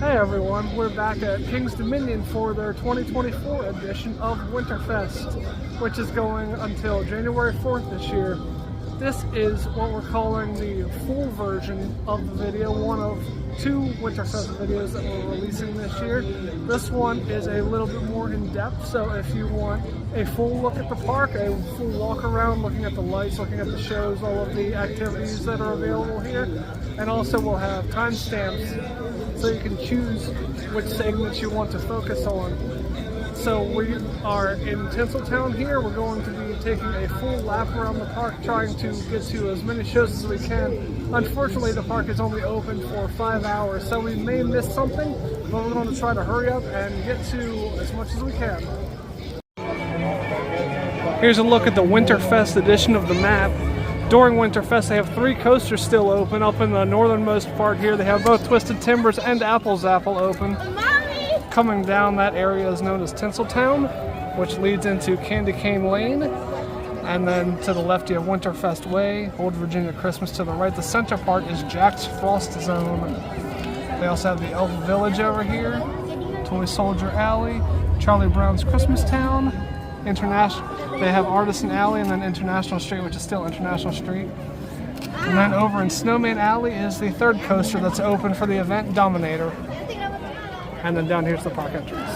Hey everyone, we're back at King's Dominion for their 2024 edition of Winterfest, which is going until January 4th this year. This is what we're calling the full version of the video, one of two Winterfest videos that we're releasing this year. This one is a little bit more in-depth, so if you want a full look at the park, a full walk around, looking at the lights, looking at the shows, all of the activities that are available here, and also we'll have timestamps so you can choose which segments you want to focus on. So we are in Tinseltown here. We're going to be taking a full lap around the park, trying to get to as many shows as we can. Unfortunately, the park is only open for 5 hours, so we may miss something, but we're going to try to hurry up and get to as much as we can. Here's a look at the Winterfest edition of the map. During Winterfest, they have 3 coasters still open. Up in the northernmost part here, they have both Twisted Timbers and Apple's Apple open. Coming down that area is known as Tinseltown, which leads into Candy Cane Lane. And then to the left, you have Winterfest Way, Old Virginia Christmas to the right. The center part is Jack's Frost Zone. They also have the Elf Village over here, Toy Soldier Alley, Charlie Brown's Christmas Town, they have Artisan Alley, and then International Street, which is still International Street. And then over in Snowman Alley is the 3rd coaster that's open for the event, Dominator. And then down here's the park entrance.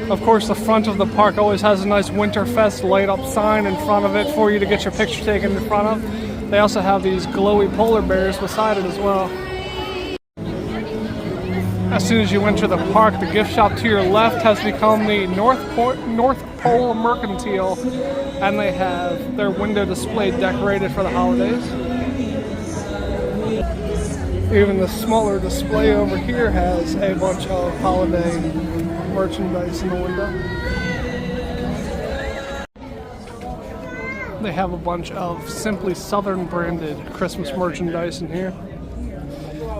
Of course, the front of the park always has a nice Winterfest light-up sign in front of it for you to get your picture taken in front of. They also have these glowy polar bears beside it as well. As soon as you enter the park, the gift shop to your left has become the North Pole Mercantile, and they have their window display decorated for the holidays. Even the smaller display over here has a bunch of holiday merchandise in the window. They have a bunch of Simply Southern branded Christmas merchandise in here.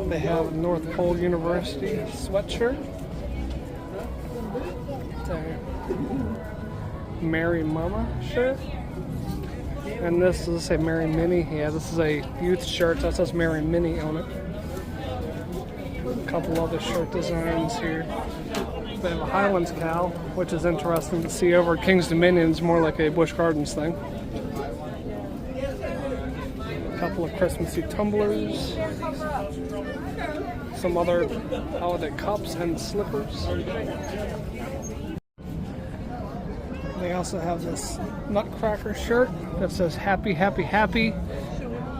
They have a North Pole University sweatshirt. Merry Mama shirt. And this does say Merry Minnie. Yeah, this is a youth shirt that says Merry Minnie on it. A couple other shirt designs here. They have a Highlands cow, which is interesting to see over at King's Dominion. It's more like a Busch Gardens thing. A couple of Christmassy tumblers. Some other holiday cups and slippers. They also have this Nutcracker shirt that says Happy, Happy, Happy,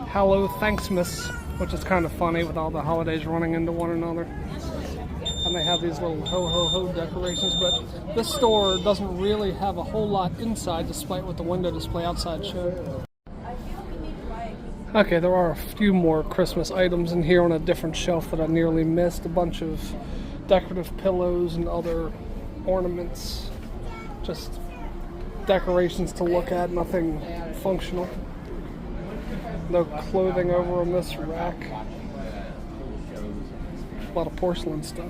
Hallow Thanksmas, which is kind of funny with all the holidays running into one another. And they have these little ho ho ho decorations, but this store doesn't really have a whole lot inside despite what the window display outside showed. Okay, there are a few more Christmas items in here on a different shelf that I nearly missed. A bunch of decorative pillows and other ornaments. Just decorations to look at, nothing functional. No clothing over on this rack. A lot of porcelain stuff.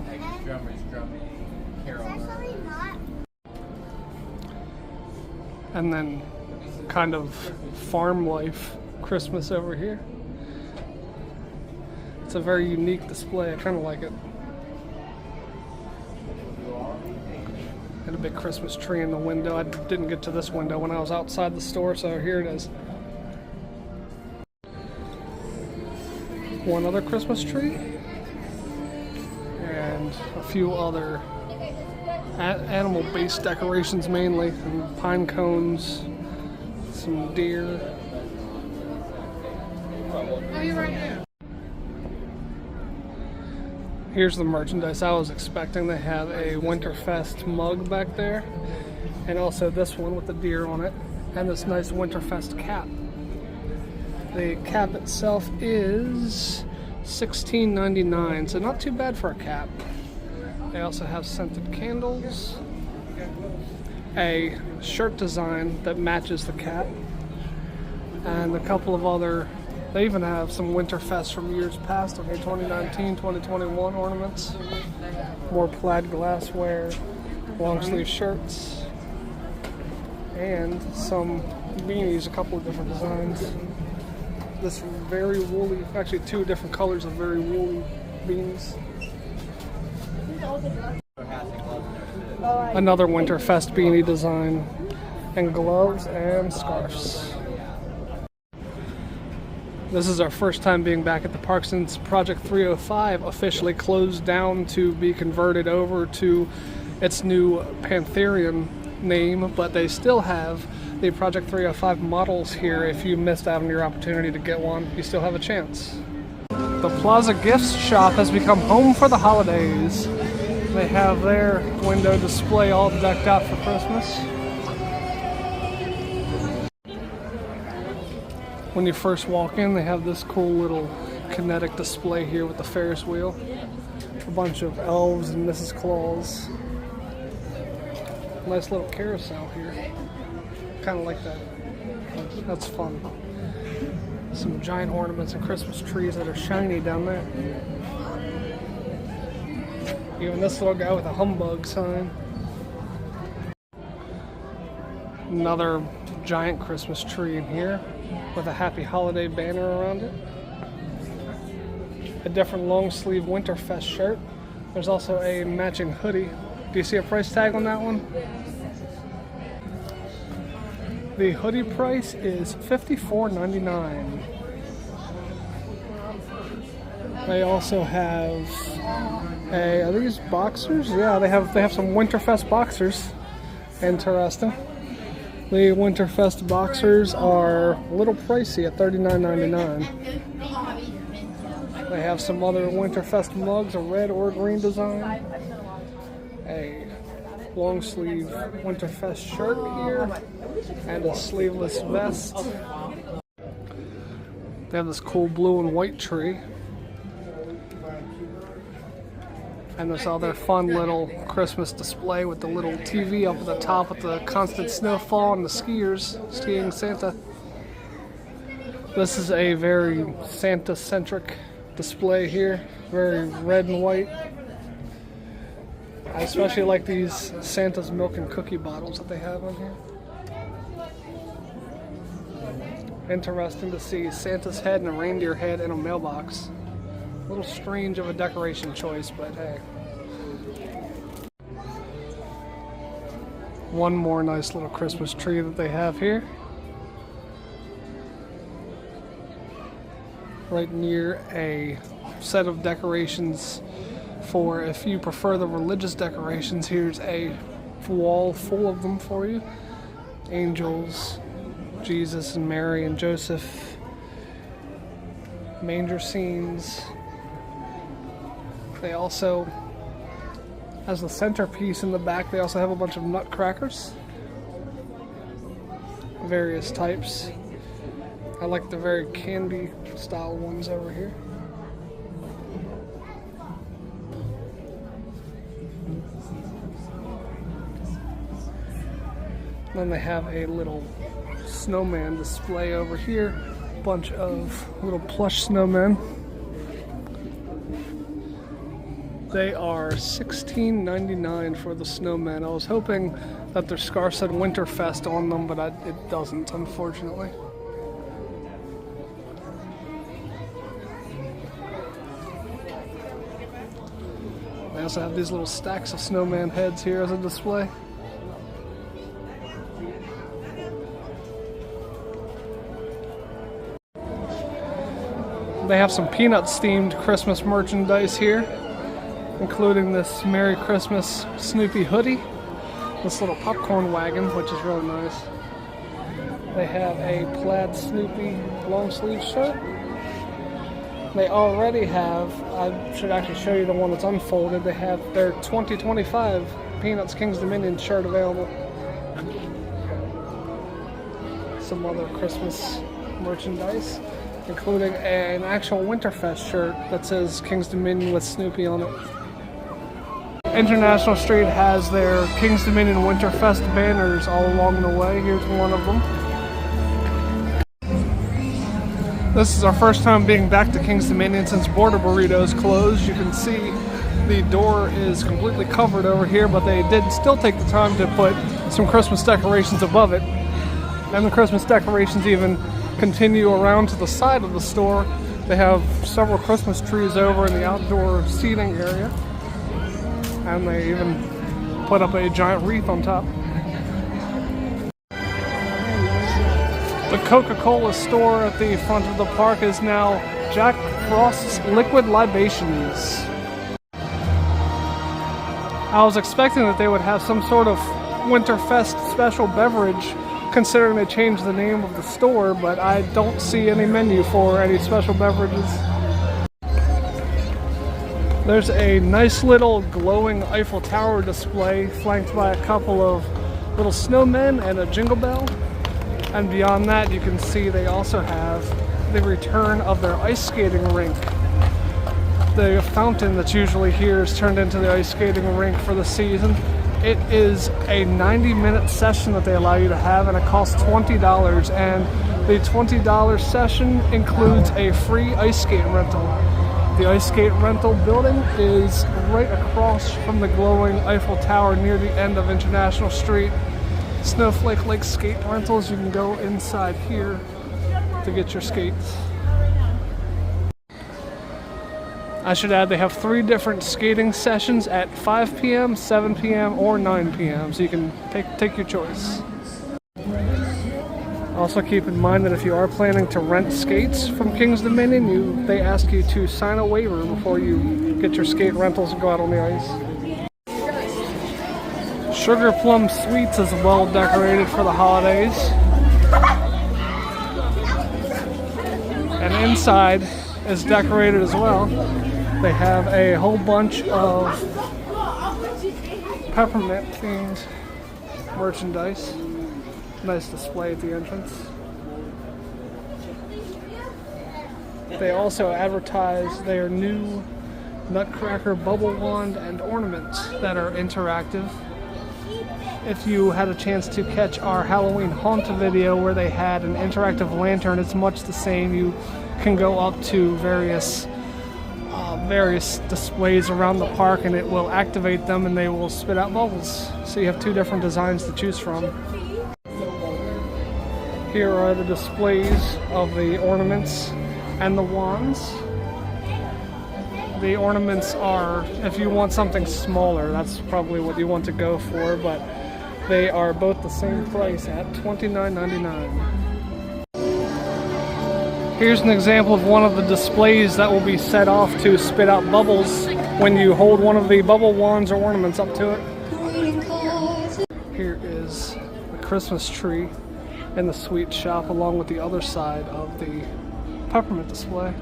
And then kind of farm life Christmas over here. It's a very unique display. I kind of like it. Had a big Christmas tree in the window. I didn't get to this window when I was outside the store, so here it is. One other Christmas tree. And a few other animal-based decorations mainly. And pine cones, some deer. Here's the merchandise I was expecting. They have a Winterfest mug back there, and also this one with the deer on it, and this nice Winterfest cap. The cap itself is $16.99, so not too bad for a cap. They also have scented candles, a shirt design that matches the cap, and a couple of other. They even have some Winterfest from years past, okay, 2019, 2021 ornaments. More plaid glassware, long sleeve shirts, and some beanies, a couple of different designs. This very woolly, actually 2 different colors of very woolly beans. Another Winterfest beanie design, and gloves and scarves. This is our first time being back at the park since Project 305 officially closed down to be converted over to its new Pantherian name, but they still have the Project 305 models here. If you missed out on your opportunity to get one, you still have a chance. The Plaza Gifts Shop has become home for the holidays. They have their window display all decked out for Christmas. When you first walk in, they have this cool little kinetic display here with the Ferris wheel. A bunch of elves and Mrs. Claus. Nice little carousel here. Kind of like that. That's fun. Some giant ornaments and Christmas trees that are shiny down there. Even this little guy with a humbug sign. Another giant Christmas tree in here with a happy holiday banner around it. A different long sleeve Winterfest shirt. There's also a matching hoodie. Do you see a price tag on that one? The hoodie price is $54.99. They also have are these boxers? Yeah, they have some Winterfest boxers. Interesting. The Winterfest boxers are a little pricey at $39.99. They have some other Winterfest mugs, a red or green design. A long sleeve Winterfest shirt here, and a sleeveless vest. They have this cool blue and white tree. And this other fun little Christmas display with the little TV up at the top with the constant snowfall and the skiers skiing Santa. This is a very Santa-centric display here, very red and white. I especially like these Santa's milk and cookie bottles that they have on here. Interesting to see Santa's head and a reindeer head in a mailbox. A little strange of a decoration choice, but hey. One more nice little Christmas tree that they have here. Right near a set of decorations for, if you prefer the religious decorations, here's a wall full of them for you. Angels, Jesus and Mary and Joseph, manger scenes. They also, as the centerpiece in the back, they also have a bunch of nutcrackers. Various types. I like the very candy style ones over here. Then they have a little snowman display over here. Bunch of little plush snowmen. They are $16.99 for the snowman. I was hoping that their scarf said Winterfest on them, but it doesn't, unfortunately. They also have these little stacks of snowman heads here as a display. They have some Peanuts-themed Christmas merchandise here, including this Merry Christmas Snoopy hoodie, this little popcorn wagon, which is really nice. They have a plaid Snoopy long sleeve shirt. They already have, I should actually show you the one that's unfolded, they have their 2025 Peanuts King's Dominion shirt available. Some other Christmas merchandise, including an actual Winterfest shirt that says King's Dominion with Snoopy on it. International Street has their King's Dominion Winterfest banners all along the way. Here's one of them. This is our first time being back to King's Dominion since Border Burritos closed. You can see the door is completely covered over here, but they did still take the time to put some Christmas decorations above it. And the Christmas decorations even continue around to the side of the store They have several Christmas trees over in the outdoor seating area. And they even put up a giant wreath on top. The Coca-Cola store at the front of the park is now Jack Frost's Liquid Libations. I was expecting that they would have some sort of Winterfest special beverage, considering they changed the name of the store, but I don't see any menu for any special beverages. There's a nice little glowing Eiffel Tower display flanked by a couple of little snowmen and a jingle bell. And beyond that, you can see they also have the return of their ice skating rink. The fountain that's usually here is turned into the ice skating rink for the season. It is a 90-minute session that they allow you to have, and it costs $20. And the $20 session includes a free ice skate rental. The ice skate rental building is right across from the glowing Eiffel Tower near the end of International Street. Snowflake Lake skate rentals, you can go inside here to get your skates. I should add they have 3 different skating sessions at 5 p.m., 7 p.m., or 9 p.m. so you can take your choice. Also keep in mind that if you are planning to rent skates from King's Dominion, they ask you to sign a waiver before you get your skate rentals and go out on the ice. Sugar Plum Sweets is well decorated for the holidays. And inside is decorated as well. They have a whole bunch of peppermint themed merchandise. Nice display at the entrance. They also advertise their new Nutcracker Bubble Wand and ornaments that are interactive. If you had a chance to catch our Halloween Haunt video where they had an interactive lantern, it's much the same. You can go up to various displays around the park and it will activate them and they will spit out bubbles. So you have 2 different designs to choose from. Here are the displays of the ornaments and the wands. The ornaments are, if you want something smaller, that's probably what you want to go for, but they are both the same price at $29.99. Here's an example of one of the displays that will be set off to spit out bubbles when you hold one of the bubble wands or ornaments up to it. Here is the Christmas tree in the sweet shop along with the other side of the peppermint display.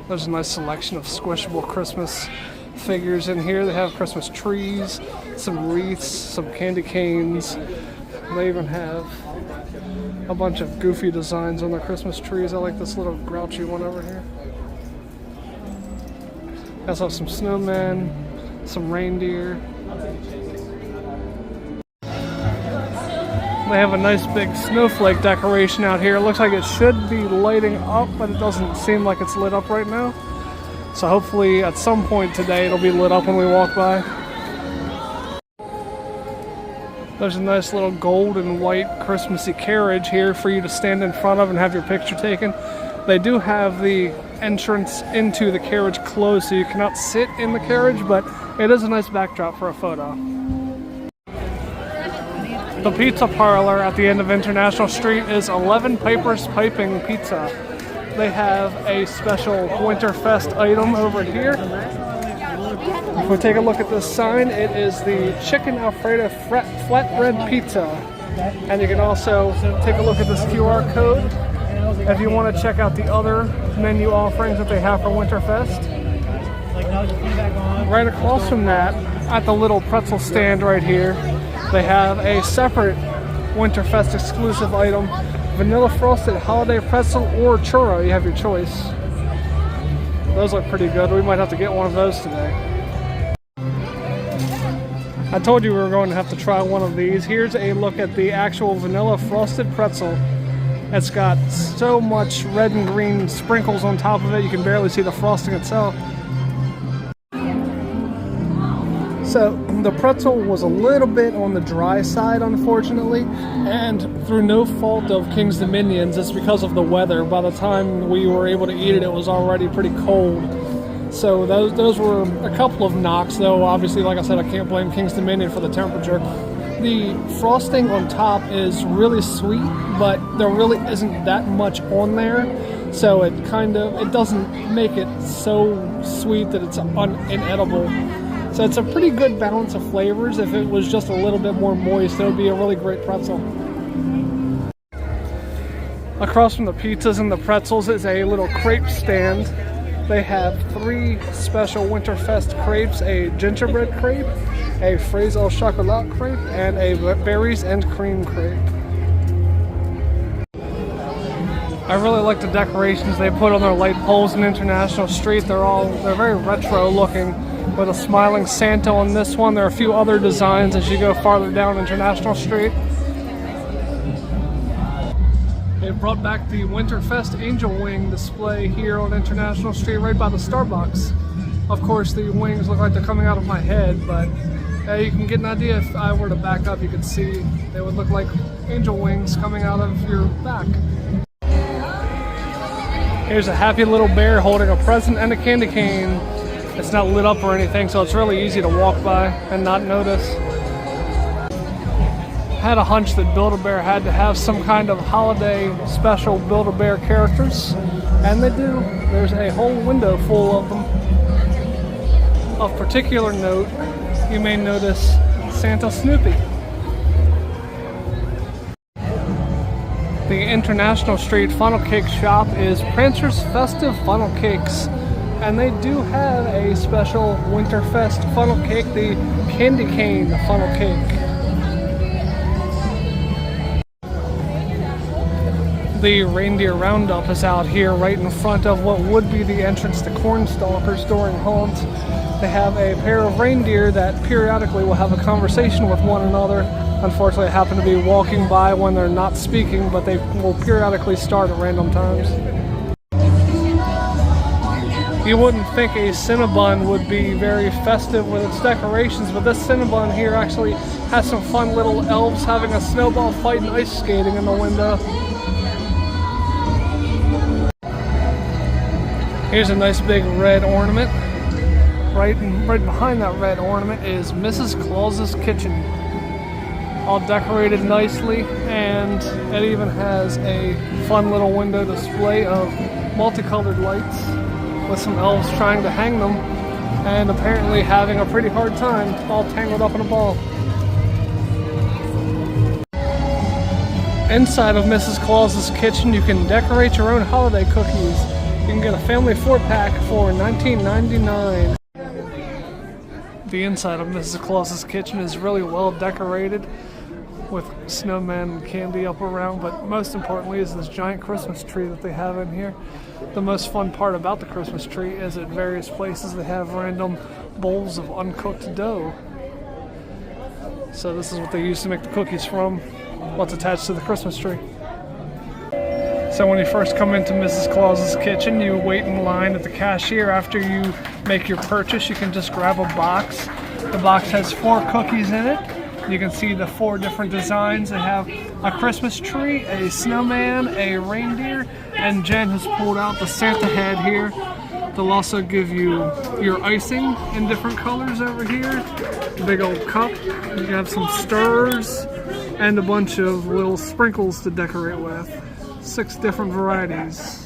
There's a nice selection of squishable Christmas figures in here. They have Christmas trees, some wreaths, some candy canes. They even have a bunch of goofy designs on their Christmas trees. I like this little grouchy one over here. They also have some snowmen, some reindeer. They have a nice big snowflake decoration out here. It looks like it should be lighting up, but it doesn't seem like it's lit up right now. So hopefully at some point today it'll be lit up when we walk by. There's a nice little gold and white Christmassy carriage here for you to stand in front of and have your picture taken. They do have the entrance into the carriage closed so you cannot sit in the carriage, but it is a nice backdrop for a photo. The pizza parlor at the end of International Street is 11 Pipers Piping Pizza. They have a special Winterfest item over here. If we take a look at this sign, it is the Chicken Alfredo Flatbread Pizza. And you can also take a look at this QR code if you want to check out the other menu offerings that they have for Winterfest. Right across from that, at the little pretzel stand right here, they have a separate Winterfest exclusive item, vanilla frosted holiday pretzel or churro. You have your choice. Those look pretty good. We might have to get one of those today. I told you we were going to have to try one of these. Here's a look at the actual vanilla frosted pretzel. It's got so much red and green sprinkles on top of it, you can barely see the frosting itself. So the pretzel was a little bit on the dry side, unfortunately, and through no fault of King's Dominions, it's because of the weather. By the time we were able to eat it, it was already pretty cold. So those were a couple of knocks, though obviously, like I said, I can't blame King's Dominion for the temperature. The frosting on top is really sweet, but there really isn't that much on there. So it doesn't make it so sweet that it's inedible. So it's a pretty good balance of flavors. If it was just a little bit more moist, it would be a really great pretzel. Across from the pizzas and the pretzels is a little crepe stand. They have 3 special Winterfest crepes, a gingerbread crepe, a fraise au chocolat crepe, and a berries and cream crepe. I really like the decorations they put on their light poles in International Street. They're very retro looking, with a smiling Santa on this one. There are a few other designs as you go farther down International Street. They brought back the Winterfest Angel Wing display here on International Street right by the Starbucks. Of course, the wings look like they're coming out of my head, but you can get an idea. If I were to back up, you could see they would look like angel wings coming out of your back. Here's a happy little bear holding a present and a candy cane. It's not lit up or anything, so it's really easy to walk by and not notice. I had a hunch that Build-A-Bear had to have some kind of holiday special Build-A-Bear characters, and they do. There's a whole window full of them. Of particular note, you may notice Santa Snoopy. The International Street funnel cake shop is Prancer's Festive Funnel Cakes, and they do have a special Winterfest funnel cake, the Candy Cane Funnel Cake. The Reindeer Roundup is out here right in front of what would be the entrance to Cornstalkers during Haunt. They have a pair of reindeer that periodically will have a conversation with one another. Unfortunately, I happen to be walking by when they're not speaking, but they will periodically start at random times. You wouldn't think a Cinnabon would be very festive with its decorations, but this Cinnabon here actually has some fun little elves having a snowball fight and ice skating in the window. Here's a nice big red ornament. Right behind that red ornament is Mrs. Claus's kitchen. All decorated nicely, and it even has a fun little window display of multicolored lights with some elves trying to hang them and apparently having a pretty hard time, all tangled up in a ball. Inside of Mrs. Claus's kitchen, you can decorate your own holiday cookies. You can get a family 4-pack for $19.99. The inside of Mrs. Claus's kitchen is really well decorated with snowman and candy up around, but most importantly is this giant Christmas tree that they have in here. The most fun part about the Christmas tree is at various places they have random bowls of uncooked dough. So this is what they use to make the cookies from, what's attached to the Christmas tree. So when you first come into Mrs. Claus's kitchen, you wait in line at the cashier. After you make your purchase, you can just grab a box. The box has 4 cookies in it. You can see the 4 different designs. They have a Christmas tree, a snowman, a reindeer, and Jen has pulled out the Santa head here. They'll also give you your icing in different colors over here. Big old cup. You have some stirs and a bunch of little sprinkles to decorate with. 6 different varieties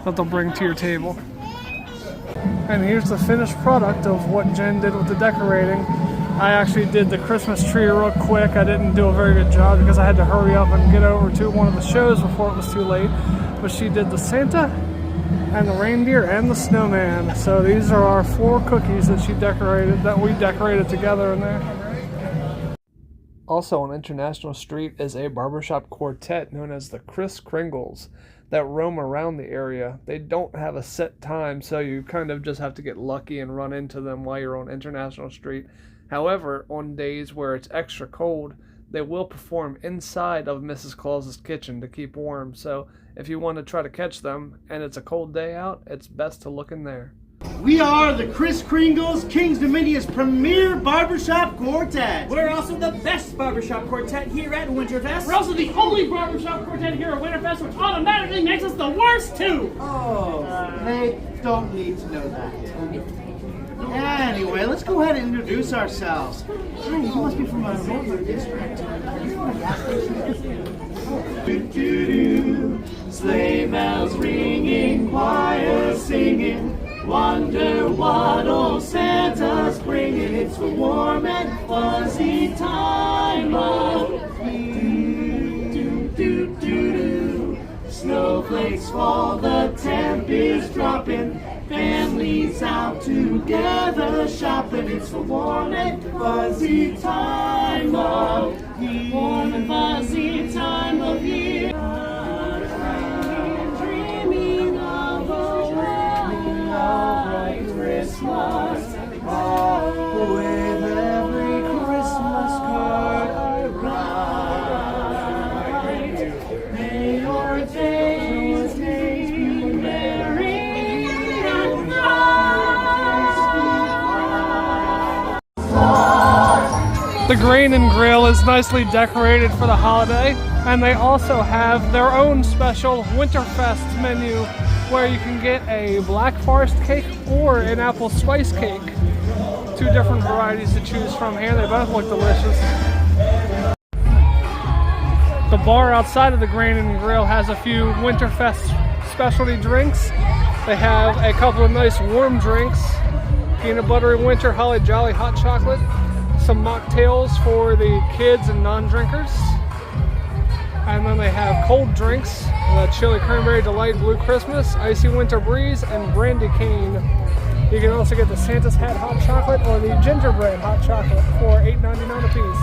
that they'll bring to your table. And here's the finished product of what Jen did with the decorating. I actually did the Christmas tree real quick. I didn't do a very good job because I had to hurry up and get over to one of the shows before it was too late. But she did the Santa and the reindeer and the snowman. So these are our 4 cookies that we decorated together in there. Also on International Street is a barbershop quartet known as the Kris Kringles that roam around the area. They don't have a set time, so you kind of just have to get lucky and run into them while you're on International Street. However, on days where it's extra cold, they will perform inside of Mrs. Claus's kitchen to keep warm. So if you want to try to catch them and it's a cold day out, it's best to look in there. We are the Kris Kringles, King's Dominion's premier barbershop quartet. We're also the best barbershop quartet here at Winterfest. We're also the only barbershop quartet here at Winterfest, which automatically makes us the worst too. Oh, they don't need to know that. Anyway, let's go ahead and introduce ourselves. Hey, you must be from a northern district. Sleigh bells ringing, choir singing. Wonder what old Santa's bringing. It's the warm and fuzzy time of year. Snowflakes fall, the temp is dropping. Families out together shopping. It's the warm and fuzzy time of year. Warm and fuzzy time of year. Dreaming of a white Christmas. With every Christmas card I write. May your days be merry. The Grain and Grill is nicely decorated for the holiday, and they also have their own special Winterfest menu where you can get a black forest cake or an apple spice cake. Two different varieties to choose from here. They both look delicious. The bar outside of the Grain and Grill has a few Winterfest specialty drinks. They have a couple of nice warm drinks, peanut buttery winter, holly jolly hot chocolate, some mocktails for the kids and non-drinkers, and then they have cold drinks, the chili cranberry delight blue Christmas, icy winter breeze, and brandy cane. You can also get the Santa's hat hot chocolate or the gingerbread hot chocolate for $8.99 a piece.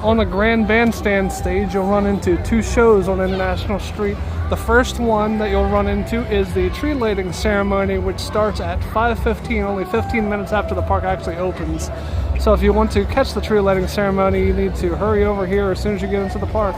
On the Grand Bandstand stage, you'll run into two shows on International Street. The first one that you'll run into is the tree lighting ceremony, which starts at 5:15, only 15 minutes after the park actually opens. So if you want to catch the tree lighting ceremony, you need to hurry over here as soon as you get into the park.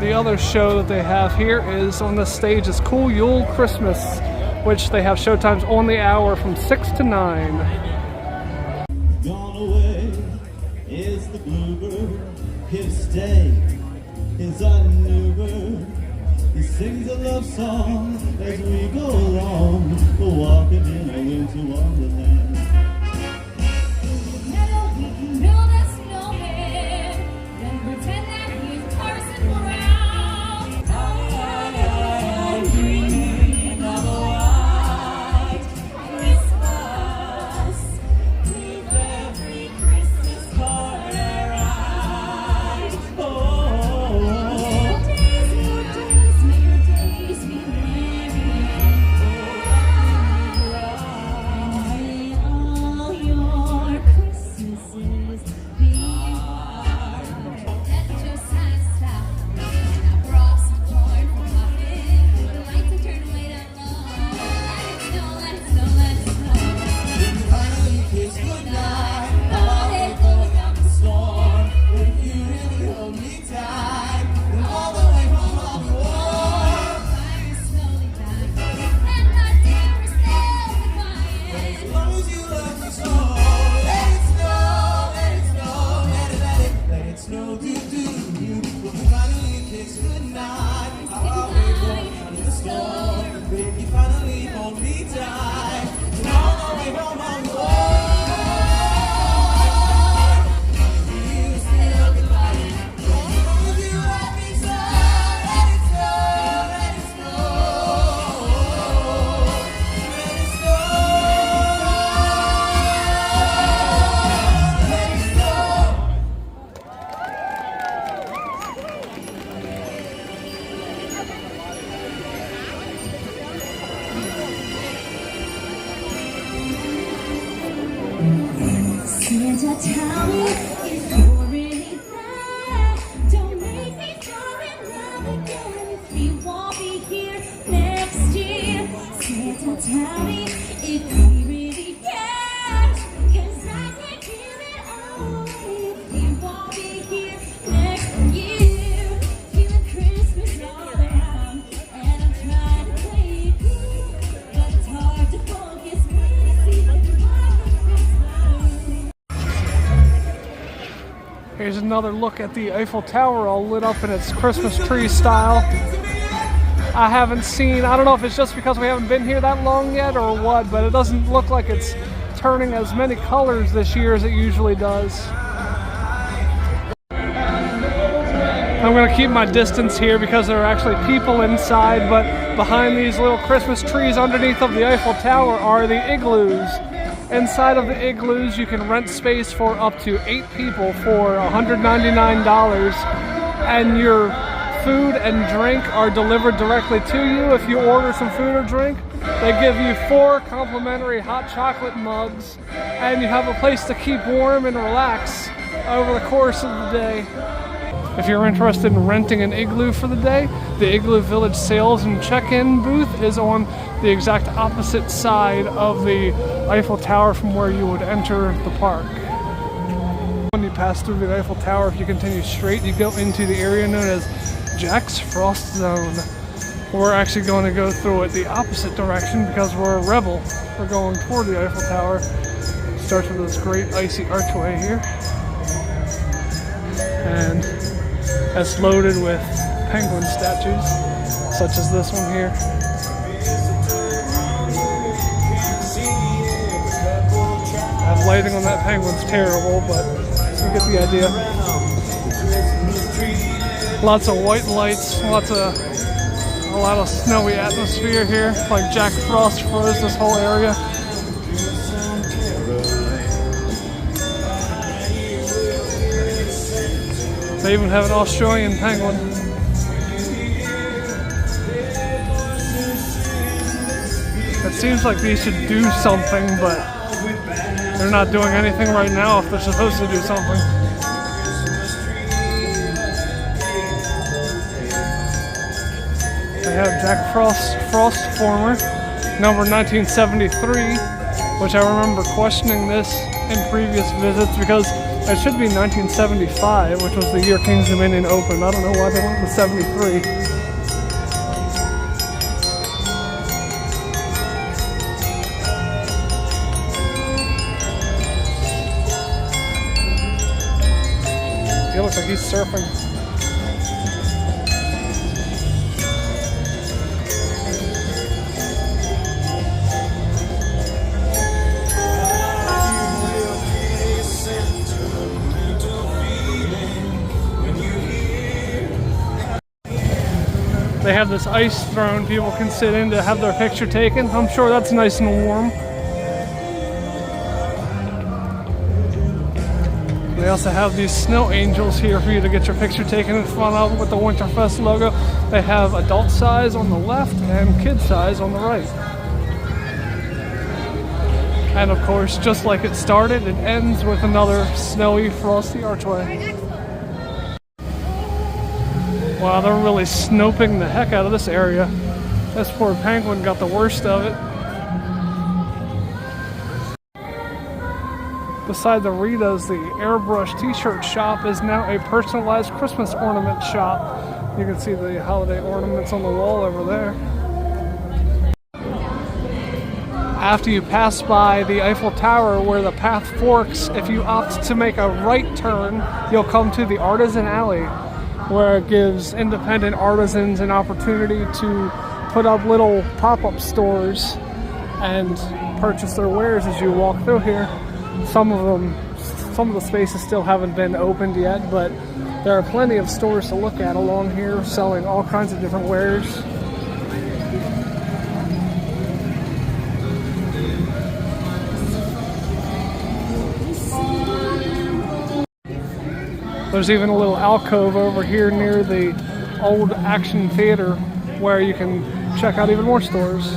The other show that they have here is on the stage is Cool Yule Christmas, which they have showtimes on the hour from 6 to 9. Gone away is the bluebird, his stay is a new bird. He sings a love song as we go along, walking in a winter wonderland. We can build a snowman, then pretend that he's Artisan around. I'm dreaming of a white Christmas, with every Christmas card I write. Oh, your days, may your days be merry and full of light. Santa, tell me if you're really there. Don't make me fall in love again if we won't be here next year. Santa, tell me if we really care. 'Cause I can't give it all away if we won't be here next year. Feeling Christmas all around, and I'm trying to play it cool, but it's hard to focus when I see the Here's another look at the Eiffel Tower all lit up in its Christmas tree style. I haven't seen, I don't know if it's just because we haven't been here that long yet or what, but it doesn't look like it's turning as many colors this year as it usually does. I'm going to keep my distance here because there are actually people inside, but behind these little Christmas trees underneath of the Eiffel Tower are the igloos. Inside of the igloos, you can rent space for up to 8 people for $199, and your food and drink are delivered directly to you. If you order some food or drink, they give you 4 complimentary hot chocolate mugs, and you have a place to keep warm and relax over the course of the day. If you're interested in renting an igloo for the day, the Igloo Village sales and check-in booth is on the exact opposite side of the Eiffel Tower from where you would enter the park. When you pass through the Eiffel Tower, if you continue straight, you go into the area known as Jack's Frost Zone. We're actually going to go through it the opposite direction because we're a rebel. We're going toward the Eiffel Tower. It starts with this great icy archway here, and it's loaded with penguin statues, such as this one here. That lighting on that penguin's terrible, but you get the idea. Lots of white lights, a lot of snowy atmosphere here, like Jack Frost froze this whole area. They even have an Australian penguin. It seems like these should do something, but they're not doing anything right now if they're supposed to do something. They have Jack Frost Former, number 1973, which I remember questioning this in previous visits because it should be 1975, which was the year King's Dominion opened. I don't know why they went with 73. He looks like he's surfing. They have this ice throne people can sit in to have their picture taken. I'm sure that's nice and warm. They also have these snow angels here for you to get your picture taken in front of with the Winterfest logo. They have adult size on the left and kid size on the right. And of course, just like it started, it ends with another snowy, frosty archway. Wow, they're really snoping the heck out of this area. This poor penguin got the worst of it. Beside the Ritas, the airbrush t-shirt shop is now a personalized Christmas ornament shop. You can see the holiday ornaments on the wall over there. After you pass by the Eiffel Tower where the path forks, if you opt to make a right turn, you'll come to the Artisan Alley, where it gives independent artisans an opportunity to put up little pop-up stores and purchase their wares as you walk through here. Some of the spaces still haven't been opened yet, but there are plenty of stores to look at along here selling all kinds of different wares. There's even a little alcove over here near the old Action Theater where you can check out even more stores.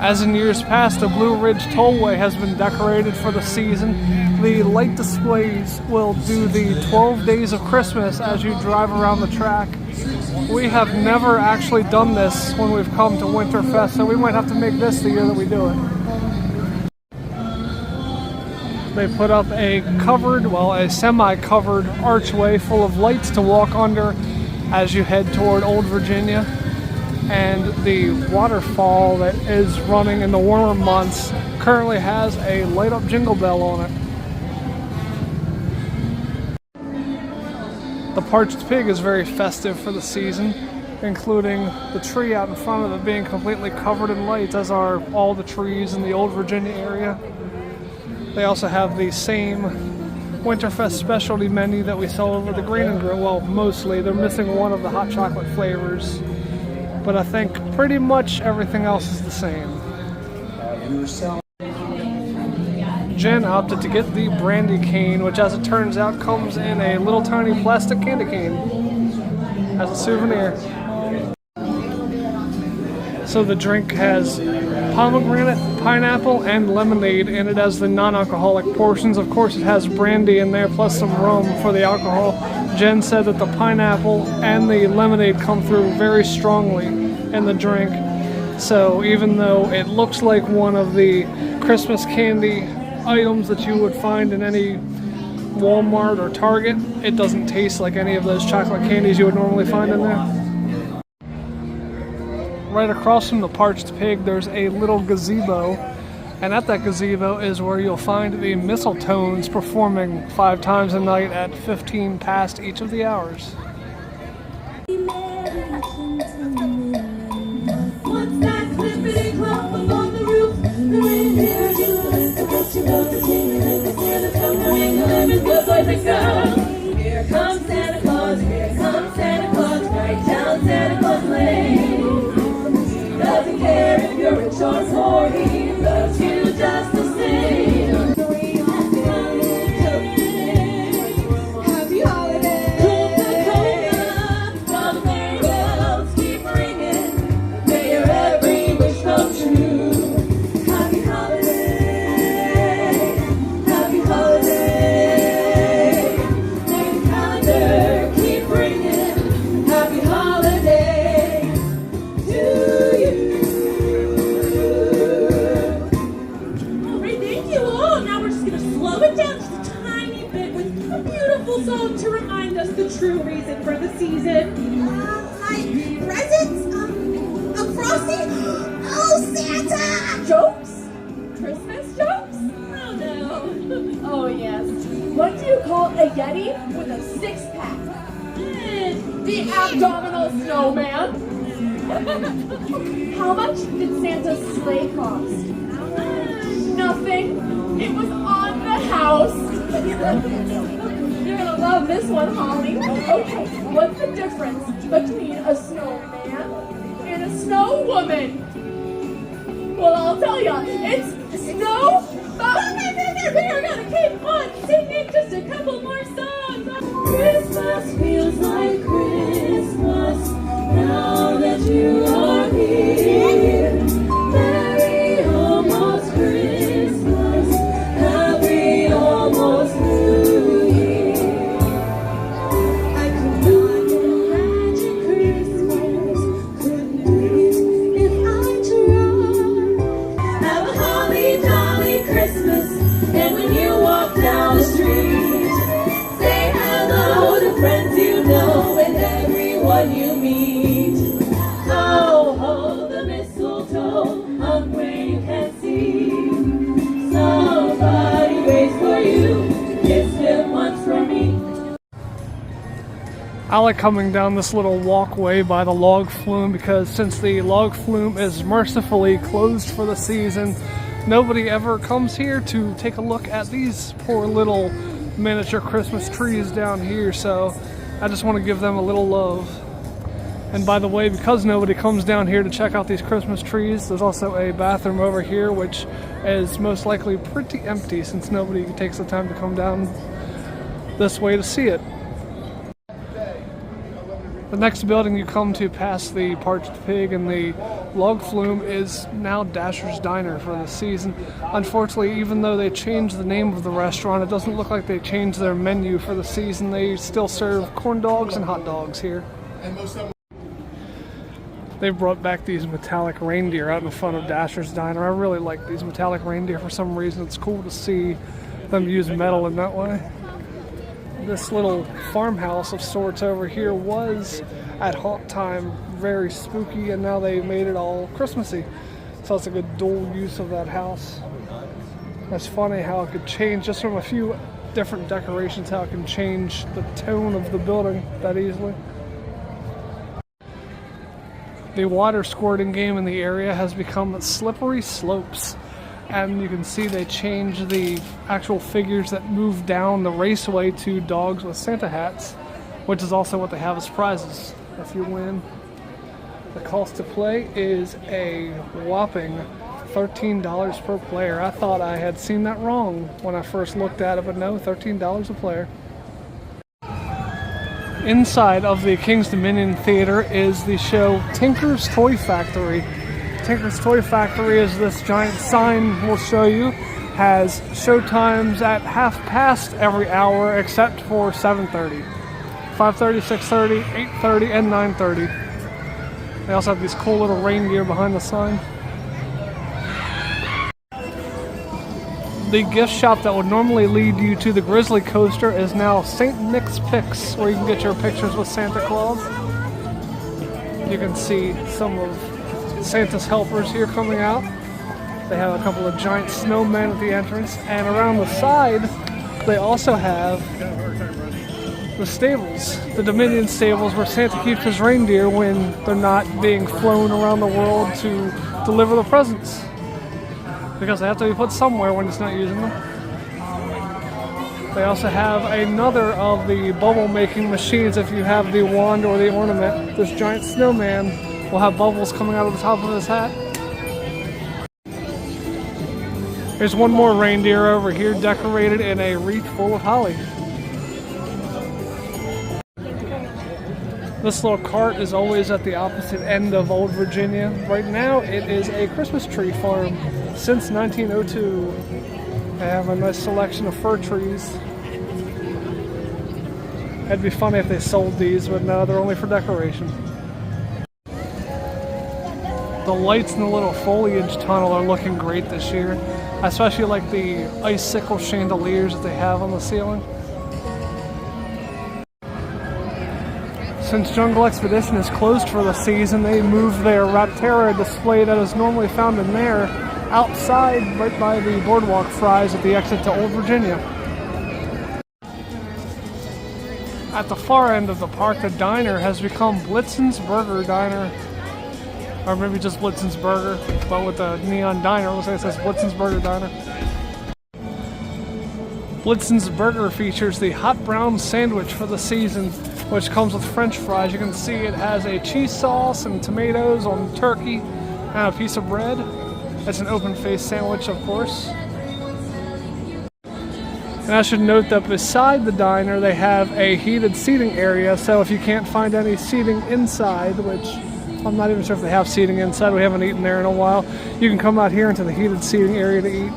As in years past, the Blue Ridge Tollway has been decorated for the season. The light displays will do the 12 days of Christmas as you drive around the track. We have never actually done this when we've come to Winterfest, so we might have to make this the year that we do it. They put up a covered, well, a semi-covered archway full of lights to walk under as you head toward Old Virginia. And the waterfall that is running in the warmer months currently has a light-up jingle bell on it. The Parched Pig is very festive for the season, including the tree out in front of it being completely covered in lights, as are all the trees in the Old Virginia area. They also have the same Winterfest specialty menu that we saw over the Green and Grill. Well, mostly. They're missing one of the hot chocolate flavors. But I think pretty much everything else is the same. Jen opted to get the brandy cane, which as it turns out comes in a little tiny plastic candy cane as a souvenir. So the drink has pomegranate, pineapple, and lemonade in it as the non-alcoholic portions. Of course, it has brandy in there plus some rum for the alcohol. Jen said that the pineapple and the lemonade come through very strongly in the drink. So even though it looks like one of the Christmas candy items that you would find in any Walmart or Target, it doesn't taste like any of those chocolate candies you would normally find in there. Right across from the Parched Pig, there's a little gazebo, and at that gazebo is where you'll find the Mistletones performing 5 times a night at 15 past each of the hours. What's that clippity clop along the roof? The reindeer do the list of what you know. The king and the Santa come ring the lemons, good boys and girls. Here comes Santa Claus, here comes Santa Claus, right down Santa Claus Lane. Doesn't care if you're rich or poor, he loves you just the same. Happy holidays. Coca-Cola, while the merry bells keep ringing, may your every wish come true. Happy holiday, happy holiday. May the calendar keep ringing, happy holiday to you. Song to remind us the true reason for the season. Like presents? A frosty? Oh, Santa! Jokes? Christmas jokes? Oh no. Oh yes. What do you call a Yeti with a 6-pack? The abdominal snowman. How much did Santa's sleigh cost? Nothing. It was on the house. You're gonna love this one, Holly. Okay, what's the difference between a snowman and a snow woman? Well, I'll tell ya, it's snow. We're gonna keep on singing just a couple more songs. Christmas feels like Christmas now that you are here. Merry almost Christmas, happy almost New Year. I could not imagine Christmas, couldn't do it if I tried. Have a holly jolly Christmas, and when you walk down the street, say hello to friends you know and everyone you meet. Oh, hold the mistletoe hung where you can see. Somebody waits for you to kiss him once from me. I like coming down this little walkway by the log flume because since the log flume is mercifully closed for the season, nobody ever comes here to take a look at these poor little miniature Christmas trees down here, so I just want to give them a little love. And by the way, because nobody comes down here to check out these Christmas trees, there's also a bathroom over here which is most likely pretty empty since nobody takes the time to come down this way to see it. The next building you come to past the Parched Pig and the Log Flume is now Dasher's Diner for the season. Unfortunately, even though they changed the name of the restaurant, it doesn't look like they changed their menu for the season. They still serve corn dogs and hot dogs here. They brought back these metallic reindeer out in front of Dasher's Diner. I really like these metallic reindeer for some reason. It's cool to see them use metal in that way. This little farmhouse of sorts over here was, at haunt time, very spooky, and now they made it all Christmassy. So it's a good dual use of that house. It's funny how it could change just from a few different decorations, how it can change the tone of the building that easily. The water squirting game in the area has become Slippery Slopes. And you can see they changed the actual figures that move down the raceway to dogs with Santa hats, which is also what they have as prizes if you win. The cost to play is a whopping $13 per player. I thought I had seen that wrong when I first looked at it, but no, $13 a player. Inside of the King's Dominion Theater is the show Tinker's Toy Factory. Tinker's Toy Factory is this giant sign we'll show you. Has showtimes at 1/2 every hour except for 7:30. 5:30, 6:30, 8:30, and 9:30. They also have these cool little reindeer behind the sign. The gift shop that would normally lead you to the Grizzly Coaster is now St. Nick's Pics, where you can get your pictures with Santa Claus. You can see some of Santa's helpers here coming out. They have a couple of giant snowmen at the entrance, and around the side they also have the stables, the Dominion stables, where Santa keeps his reindeer when they're not being flown around the world to deliver the presents, because they have to be put somewhere when he's not using them. They also have another of the bubble making machines. If you have the wand or the ornament, this giant snowman will have bubbles coming out of the top of his hat. There's one more reindeer over here decorated in a wreath full of holly. This little cart is always at the opposite end of Old Virginia. Right now it is a Christmas tree farm since 1902. They have a nice selection of fir trees. It'd be funny if they sold these, but no, they're only for decoration. The lights in the little foliage tunnel are looking great this year. I especially like the icicle chandeliers that they have on the ceiling. Since Jungle Expedition is closed for the season, they moved their Raptera display that is normally found in there outside right by the boardwalk fries at the exit to Old Virginia. At the far end of the park, the diner has become Blitzen's Burger Diner. Or maybe just Blitzen's Burger, but with the neon diner. Looks like it says Blitzen's Burger Diner. Blitzen's Burger features the hot brown sandwich for the season, which comes with French fries. You can see it has a cheese sauce and tomatoes on turkey and a piece of bread. It's an open-faced sandwich, of course. And I should note that beside the diner, they have a heated seating area, so if you can't find any seating inside, which I'm not even sure if they have seating inside, we haven't eaten there in a while, you can come out here into the heated seating area to eat.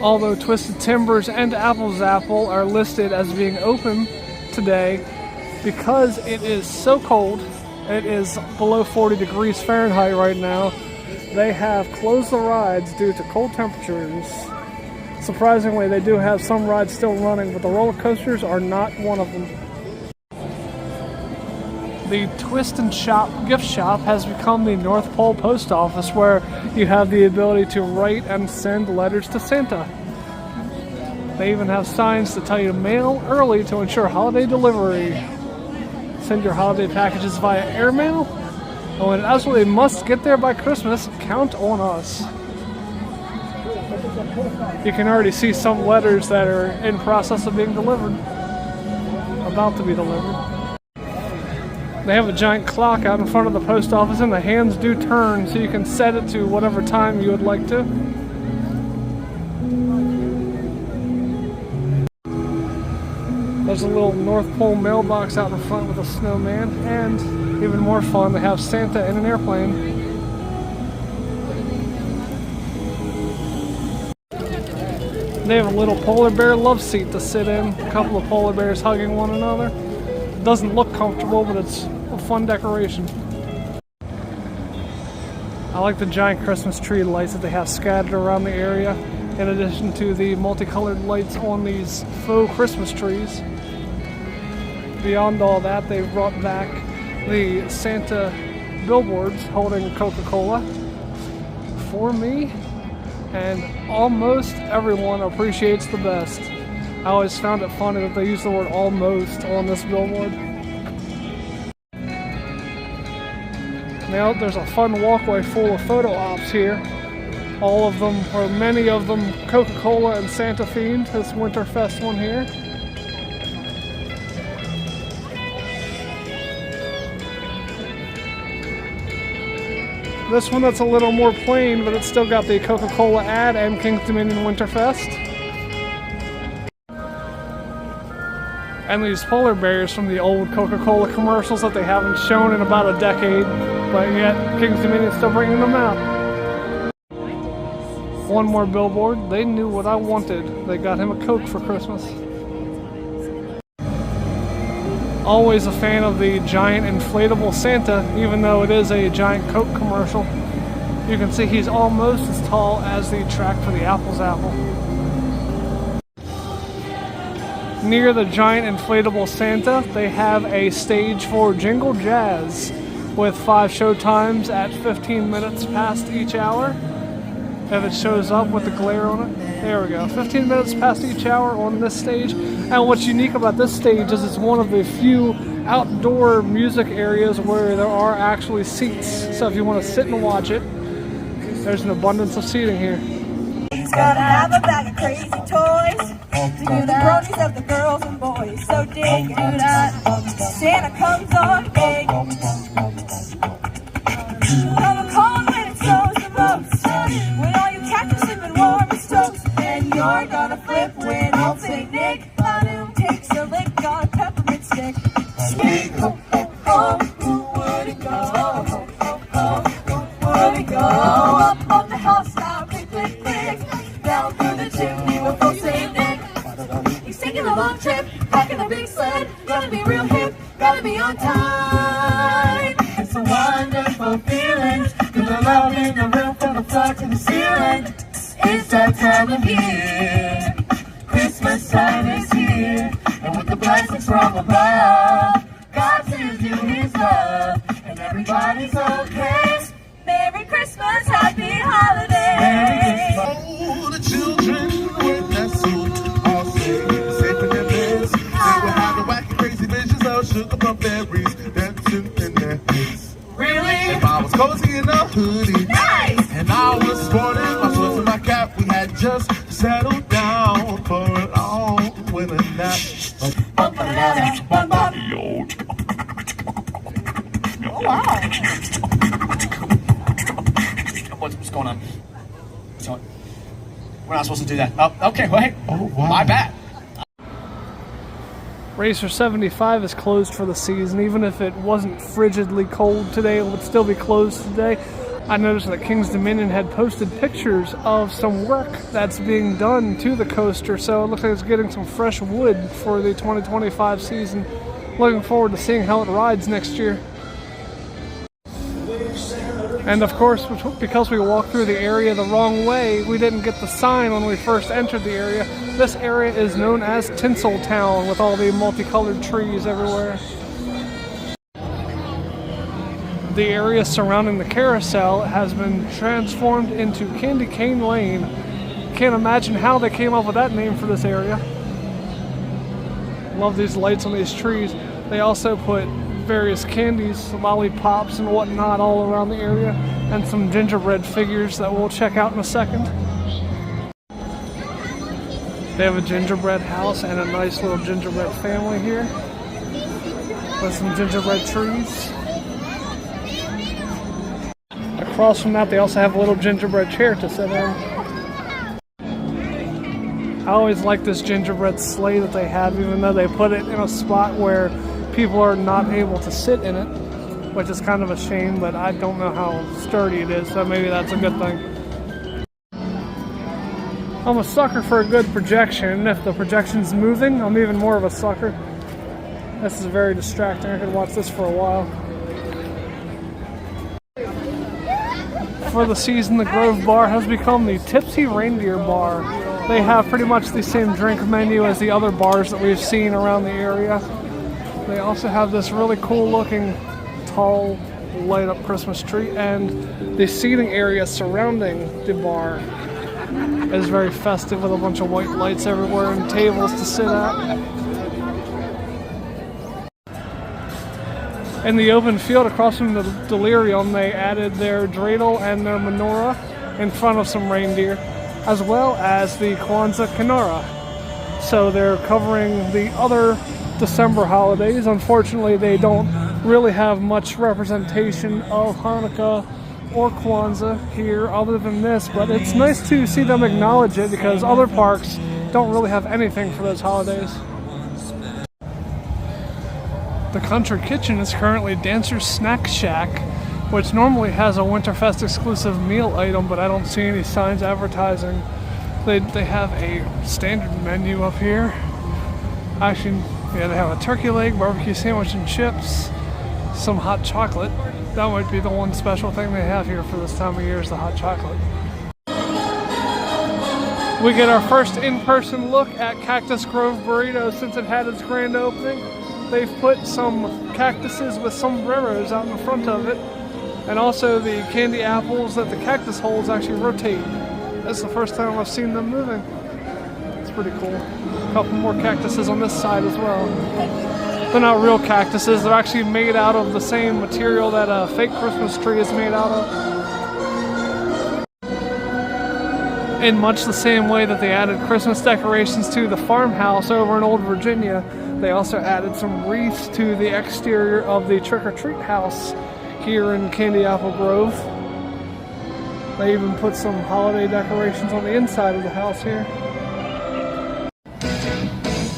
Although Twisted Timbers and Apple's Apple are listed as being open today, because it is so cold, it is below 40 degrees Fahrenheit right now, they have closed the rides due to cold temperatures. Surprisingly, they do have some rides still running, but the roller coasters are not one of them. The Twist and Shop gift shop has become the North Pole Post Office, where you have the ability to write and send letters to Santa. They even have signs to tell you to mail early to ensure holiday delivery. Send your holiday packages via airmail, and when it absolutely must get there by Christmas, count on us. You can already see some letters that are in process of being delivered, about to be delivered. They have a giant clock out in front of the post office, and the hands do turn, so you can set it to whatever time you would like to. There's a little North Pole mailbox out in front with a snowman, and even more fun, they have Santa in an airplane. They have a little polar bear love seat to sit in, a couple of polar bears hugging one another. It doesn't look comfortable, but it's a fun decoration. I like the giant Christmas tree lights that they have scattered around the area, in addition to the multicolored lights on these faux Christmas trees. Beyond all that, they've brought back the Santa billboards holding Coca-Cola for me, and almost everyone appreciates the best. I always found it funny that they use the word almost on this billboard. Now there's a fun walkway full of photo ops here. All of them, or many of them, Coca-Cola and Santa themed. This Winterfest one here. This one that's a little more plain, but it's still got the Coca-Cola ad and King's Dominion Winterfest. And these polar bears from the old Coca-Cola commercials that they haven't shown in about a decade, but yet King's Dominion's still bringing them out. One more billboard. They knew what I wanted. They got him a Coke for Christmas. Always a fan of the giant inflatable Santa, even though it is a giant Coke commercial. You can see he's almost as tall as the track for the Apple's Apple. Near the giant inflatable Santa, they have a stage for Jingle Jazz with 5 showtimes at 15 minutes past each hour. If it shows up with the glare on it. There we go. 15 minutes past each hour on this stage. And what's unique about this stage is it's one of the few outdoor music areas where there are actually seats. So if you want to sit and watch it, there's an abundance of seating here. He's gonna have a bag of crazy toys to do the bronies of the girls and boys. So dig that. Santa comes on big. Come cold when it snows the most. When all you cactus living warm as toast. And you're gonna flip when old St. Nick takes a lick on peppermint stick. Oh, where'd it go? Where'd it go? Up on the house now, click, click, click. Down through the chimney with old St. Nick. He's taking a long trip, packing a big sled. Gotta be real hip, gotta be on time. It's a wonderful feeling. There's a love in the room from the floor to the ceiling. It's that time of year. Christmas time is here. And with the blessings from above, God sends you his love. And everybody's okay. Merry Christmas, happy holidays. Oh, the children were nestled, all safe in their beds. They were having wacky, crazy visions of sugar plum berries dancing in their heads. Really? And I was cozy in a hoodie. Nice! And I was sporting my shorts and my cap. We had just settled down for an all winter nap. Oh, wow. What's going on? So, we're not supposed to do that. Oh, okay, wait. Oh, wow. My bad. Racer 75 is closed for the season. Even if it wasn't frigidly cold today, it would still be closed today. I noticed that King's Dominion had posted pictures of some work that's being done to the coaster, so it looks like it's getting some fresh wood for the 2025 season. Looking forward to seeing how it rides next year. And of course, because we walked through the area the wrong way, we didn't get the sign when we first entered the area. This area is known as Tinseltown, with all the multicolored trees everywhere. The area surrounding the carousel has been transformed into Candy Cane Lane. Can't imagine how they came up with that name for this area. Love these lights on these trees. They also put various candies, lollipops and whatnot all around the area, and some gingerbread figures that we'll check out in a second. They have a gingerbread house and a nice little gingerbread family here with some gingerbread trees. Across from that, they also have a little gingerbread chair to sit in. I always like this gingerbread sleigh that they have, even though they put it in a spot where people are not able to sit in it, which is kind of a shame, but I don't know how sturdy it is, so maybe that's a good thing. I'm a sucker for a good projection. If the projection's moving, I'm even more of a sucker. This is very distracting. I could watch this for a while. For the season, the Grove Bar has become the Tipsy Reindeer Bar. They have pretty much the same drink menu as the other bars that we've seen around the area. They also have this really cool looking tall light up Christmas tree, and the seating area surrounding the bar is very festive with a bunch of white lights everywhere and tables to sit at. In the open field across from the Delirium, they added their dreidel and their menorah in front of some reindeer, as well as the Kwanzaa Kinara. So they're covering the other December holidays. Unfortunately, they don't really have much representation of Hannukah or Kwanzaa here other than this, but it's nice to see them acknowledge it because other parks don't really have anything for those holidays. The Country Kitchen is currently Dancer's Snack Shack, which normally has a Winterfest exclusive meal item, but I don't see any signs advertising. They have a standard menu up here. Actually, yeah, they have a turkey leg, barbecue sandwich and chips, some hot chocolate. That might be the one special thing they have here for this time of year is the hot chocolate. We get our first in-person look at Cactus Grove Burritos since it had its grand opening. They've put some cactuses with sombreros out in front of it, and also the candy apples that the cactus holds actually rotate. That's the first time I've seen them moving. It's pretty cool. A couple more cactuses on this side as well. They're not real cactuses, they're actually made out of the same material that a fake Christmas tree is made out of. In much the same way that they added Christmas decorations to the farmhouse over in Old Virginia, they also added some wreaths to the exterior of the trick-or-treat house here in Candy Apple Grove. They even put some holiday decorations on the inside of the house here.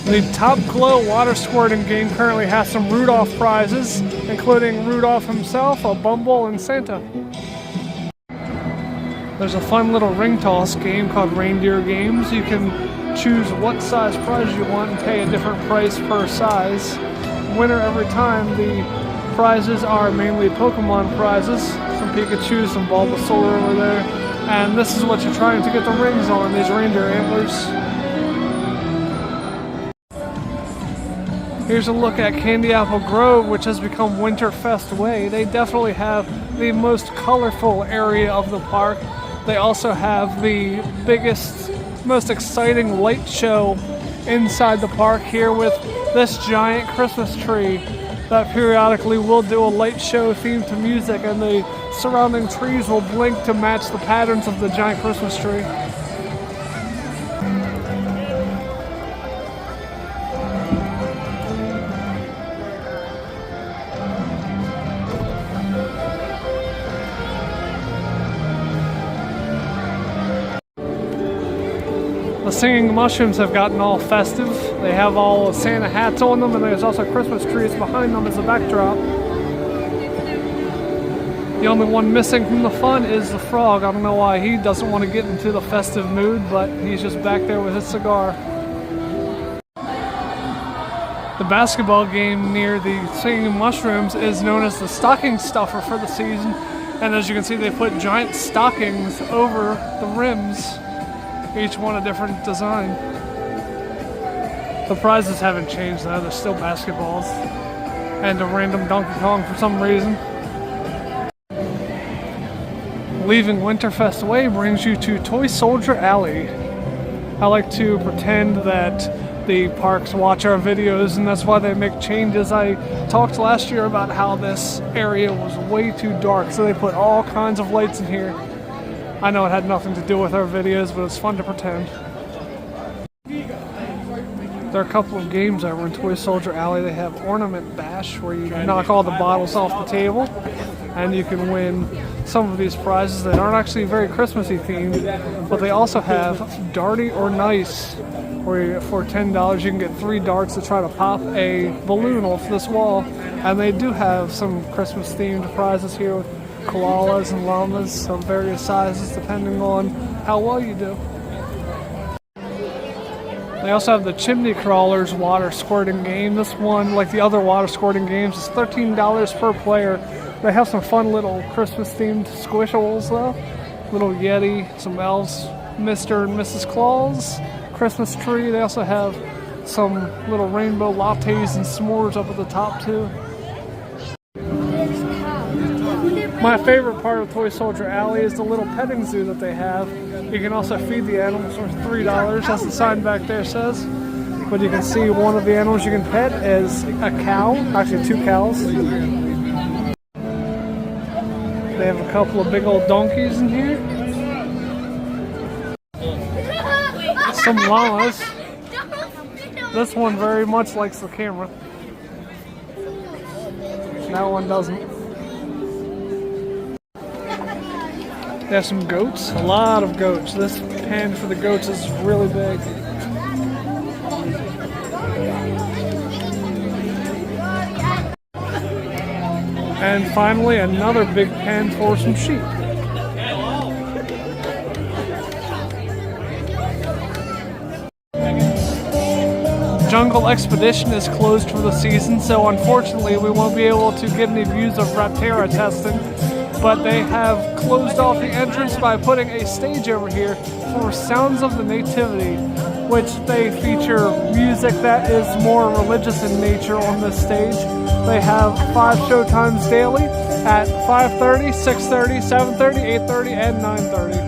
The Top Glow water squirting game currently has some Rudolph prizes, including Rudolph himself, a Bumble, and Santa. There's a fun little ring toss game called Reindeer Games. You can choose what size prize you want and pay a different price per size. Winner every time. The prizes are mainly Pokemon prizes. Some Pikachu, some Bulbasaur over there. And this is what you're trying to get the rings on, these reindeer antlers. Here's a look at Candy Apple Grove, which has become Winterfest Way. They definitely have the most colorful area of the park. They also have the biggest, most exciting light show inside the park here with this giant Christmas tree that periodically will do a light show themed to music, and the surrounding trees will blink to match the patterns of the giant Christmas tree. The singing mushrooms have gotten all festive. They have all Santa hats on them, and there's also Christmas trees behind them as a backdrop. The only one missing from the fun is the frog. I don't know why he doesn't want to get into the festive mood, but he's just back there with his cigar. The basketball game near the singing mushrooms is known as the stocking stuffer for the season, and as you can see, they put giant stockings over the rims. Each one a different design. The prizes haven't changed though, they're still basketballs. And a random Donkey Kong for some reason. Leaving Winterfest Way brings you to Toy Soldier Alley. I like to pretend that the parks watch our videos and that's why they make changes. I talked last year about how this area was way too dark, so they put all kinds of lights in here. I know it had nothing to do with our videos, but it's fun to pretend. There are a couple of games over in Toy Soldier Alley. They have Ornament Bash, where you knock all the bottles off the table, and you can win some of these prizes that aren't actually very Christmassy themed, but they also have Darty or Nice, where for $10 you can get 3 darts to try to pop a balloon off this wall. And they do have some Christmas themed prizes here with koalas and llamas of various sizes depending on how well you do. They also have the Chimney Crawlers water squirting game. This one, like the other water squirting games, is $13 per player. They have some fun little Christmas themed squishables though. Little Yeti, some elves, Mr. and Mrs. Claus, Christmas tree. They also have some little rainbow lattes and s'mores up at the top too. My favorite part of Toy Soldier Alley is the little petting zoo that they have. You can also feed the animals for $3, as the sign back there says. But you can see one of the animals you can pet is a cow, actually 2 cows. They have a couple of big old donkeys in here. Some llamas. This one very much likes the camera. That one doesn't. They have some goats, a lot of goats. This pen for the goats is really big. And finally, another big pen for some sheep. Jungle Expedition is closed for the season, so unfortunately we won't be able to get any views of Raptera testing. But they have closed off the entrance by putting a stage over here for Sounds of the Nativity, which they feature music that is more religious in nature on this stage. They have 5 showtimes daily at 5:30, 6:30, 7:30, 8:30, and 9:30.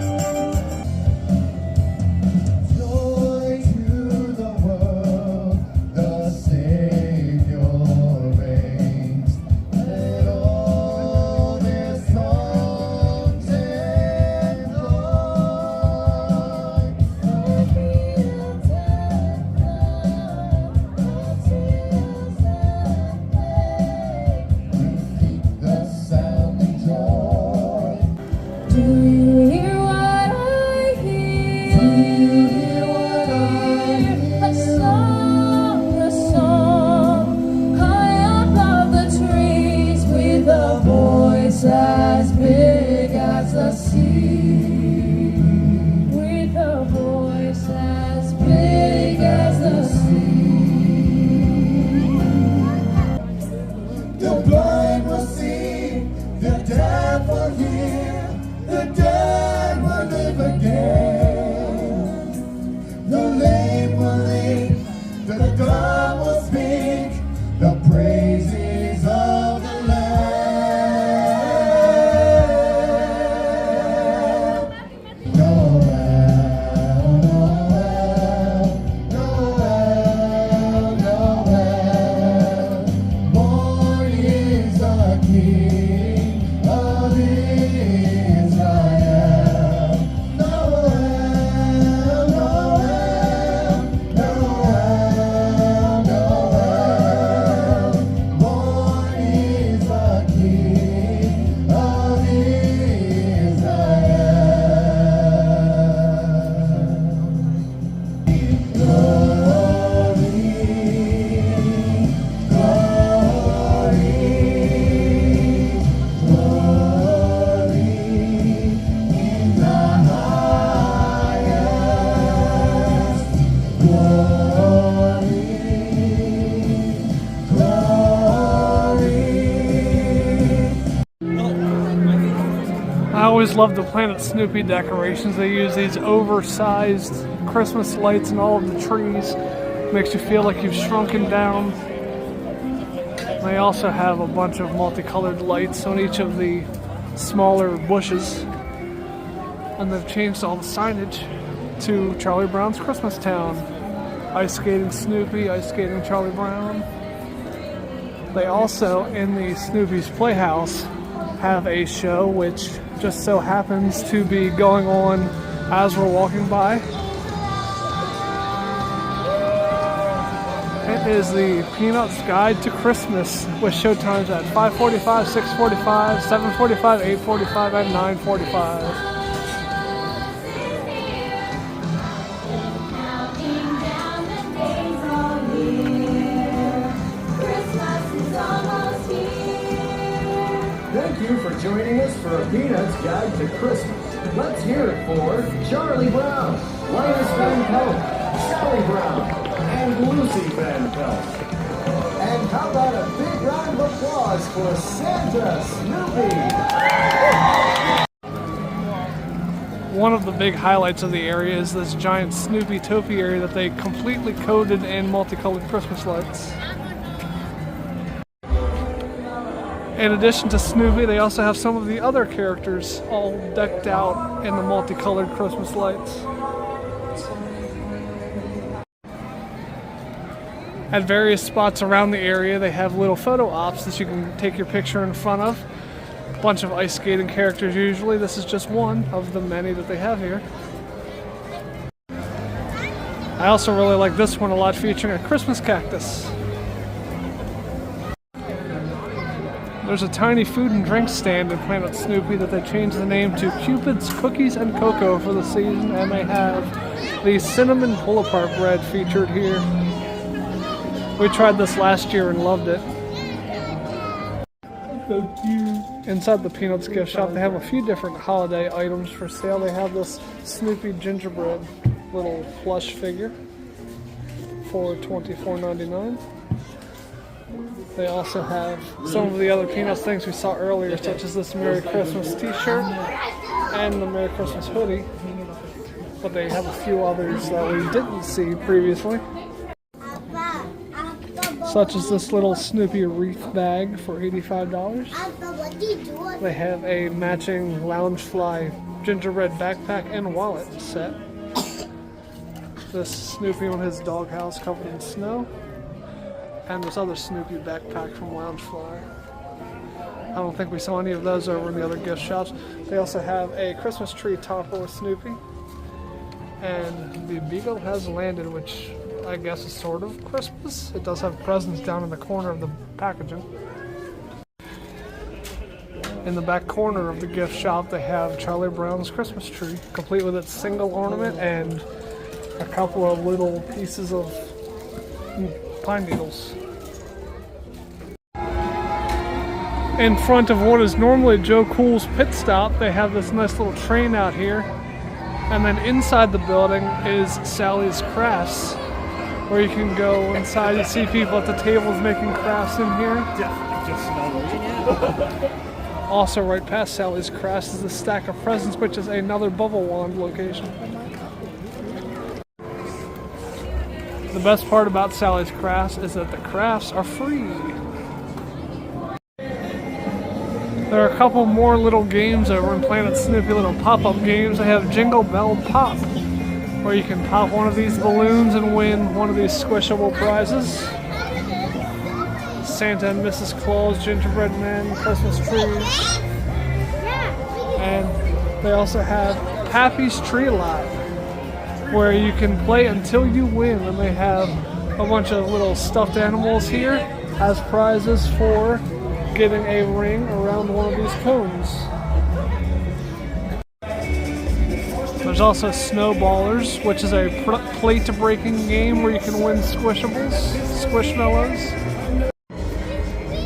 As big as the sea, with a voice as big as the sea. The blind will see, the deaf will hear, the dead will live again. The lame will leap, the dumb will speak, the praises of the Lamb. I always love the Planet Snoopy decorations. They use these oversized Christmas lights in all of the trees. Makes you feel like you've shrunken down. They also have a bunch of multicolored lights on each of the smaller bushes. And they've changed all the signage to Charlie Brown's Christmas Town. Ice skating Snoopy, ice skating Charlie Brown. They also, in the Snoopy's Playhouse, have a show which just so happens to be going on as we're walking by. It is the Peanuts Guide to Christmas with showtimes at 5:45, 6:45, 7:45, 8:45, and 9:45. you for joining us for a Peanuts Guide to Christmas. Let's hear it for Charlie Brown, Linus Van Pelt, Sally Brown, and Lucy Van Pelt. And how about a big round of applause for Santa Snoopy? One of the big highlights of the area is this giant Snoopy topiary that they completely coated in multicolored Christmas lights. In addition to Snoopy, they also have some of the other characters all decked out in the multicolored Christmas lights. At various spots around the area, they have little photo ops that you can take your picture in front of. A bunch of ice skating characters usually. This is just one of the many that they have here. I also really like this one a lot, featuring a Christmas cactus. There's a tiny food and drink stand in Planet Snoopy that they changed the name to Cupid's Cookies and Cocoa for the season, and they have the cinnamon pull-apart bread featured here. We tried this last year and loved it. So cute. Inside the Peanuts gift shop, they have a few different holiday items for sale. They have this Snoopy gingerbread little plush figure for $24.99. They also have some of the other Peanuts things we saw earlier, such as this Merry Christmas t-shirt and the Merry Christmas hoodie. But they have a few others that we didn't see previously, such as this little Snoopy wreath bag for $85. They have a matching Loungefly gingerbread backpack and wallet set. This Snoopy on his doghouse covered in snow. And this other Snoopy backpack from Loungefly. I don't think we saw any of those over in the other gift shops. They also have a Christmas tree topper with Snoopy. And the Beagle has landed, which I guess is sort of Christmas. It does have presents down in the corner of the packaging. In the back corner of the gift shop, they have Charlie Brown's Christmas tree, complete with its single ornament and a couple of little pieces of pine needles. In front of what is normally Joe Cool's pit stop, they have this nice little train out here. And then inside the building is Sally's Crafts, where you can go inside and see people at the tables making crafts in here. Also right past Sally's Crafts is the Stack of Presents, which is another Bubble Wand location. The best part about Sally's Crafts is that the crafts are free. There are a couple more little games over in Planet Snoopy, little pop-up games. They have Jingle Bell Pop, where you can pop one of these balloons and win one of these squishable prizes. Santa and Mrs. Claus, gingerbread men, Christmas trees. And they also have Pappy's Tree Lot, where you can play until you win, and they have a bunch of little stuffed animals here as prizes for getting a ring around one of these cones. There's also Snowballers, which is a plate-breaking game where you can win squishables, squishmallows.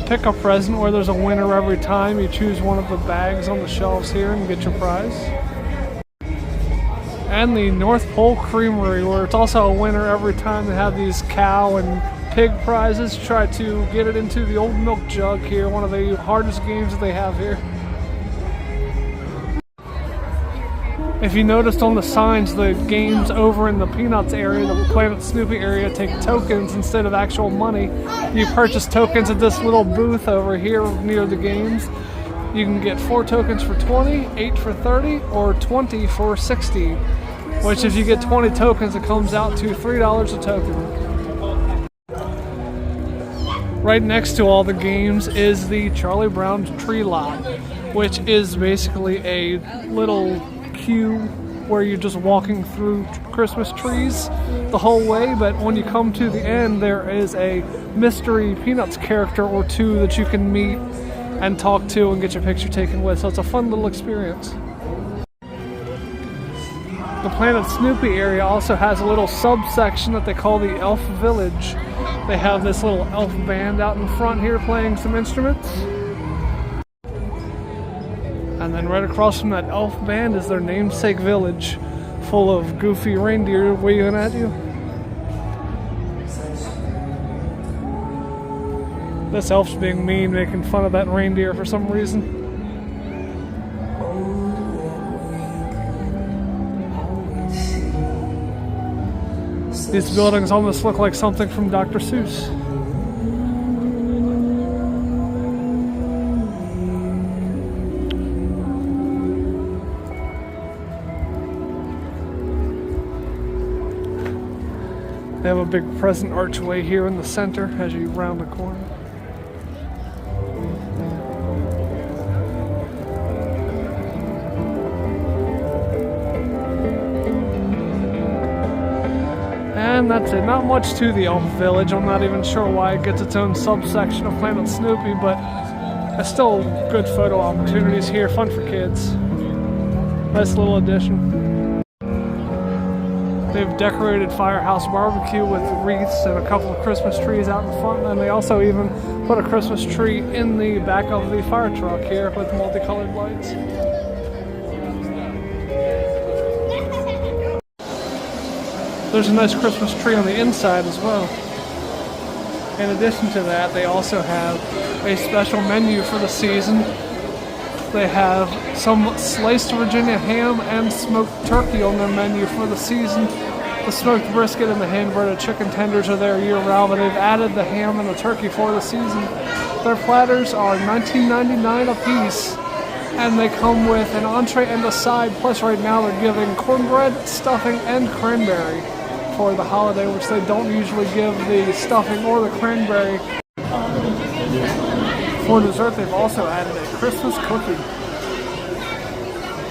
Pick a present where there's a winner every time. You choose one of the bags on the shelves here and get your prize. And the North Pole Creamery, where it's also a winner every time. They have these cow and pig prizes. Try to get it into the old milk jug here, one of the hardest games that they have here. If you noticed on the signs, the games over in the Peanuts area, the Planet Snoopy area, take tokens instead of actual money. You purchase tokens at this little booth over here near the games. You can get 4 tokens for 20, 8 for 30, or 20 for 60. Which if you get 20 tokens, it comes out to $3 a token. Right next to all the games is the Charlie Brown Tree Lot, which is basically a little queue where you're just walking through Christmas trees the whole way, but when you come to the end, there is a mystery Peanuts character or two that you can meet and talk to and get your picture taken with, so it's a fun little experience. The Planet Snoopy area also has a little subsection that they call the Elf Village. They have this little elf band out in front here playing some instruments. And right across from that elf band is their namesake village, full of goofy reindeer waving at you. This elf's being mean, making fun of that reindeer for some reason. These buildings almost look like something from Dr. Seuss. They have a big present archway here in the center as you round the corner. And that's it. Not much to the Elf Village. I'm not even sure why it gets its own subsection of Planet Snoopy, but there's still good photo opportunities here. Fun for kids. Nice little addition. They've decorated Firehouse Barbecue with wreaths and a couple of Christmas trees out in front, and they also even put a Christmas tree in the back of the fire truck here with multicolored lights. There's a nice Christmas tree on the inside as well. In addition to that, they also have a special menu for the season. They have some sliced Virginia ham and smoked turkey on their menu for the season. The smoked brisket and the hand-breaded chicken tenders are there year-round, but they've added the ham and the turkey for the season. Their platters are $19.99 a piece, and they come with an entree and a side. Plus, right now they're giving cornbread, stuffing, and cranberry for the holiday, which they don't usually give the stuffing or the cranberry. For dessert, they've also added a Christmas cookie.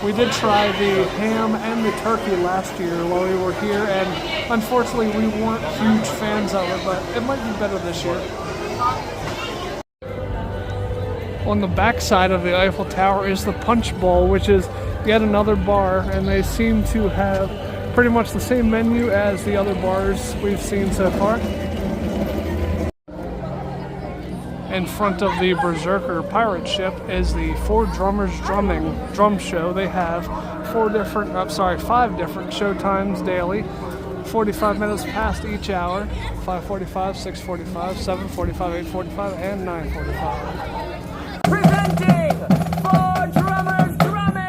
We did try the ham and the turkey last year while we were here, and unfortunately we weren't huge fans of it, but it might be better this year. On the back side of the Eiffel Tower is the Punch Bowl, which is yet another bar, and they seem to have pretty much the same menu as the other bars we've seen so far. In front of the Berserker pirate ship is the Four Drummers drum show. They have 5 different showtimes daily, 45 minutes past each hour, 5:45, 6:45, 7:45, 8:45, and 9:45. Presenting Four Drummers Drumming!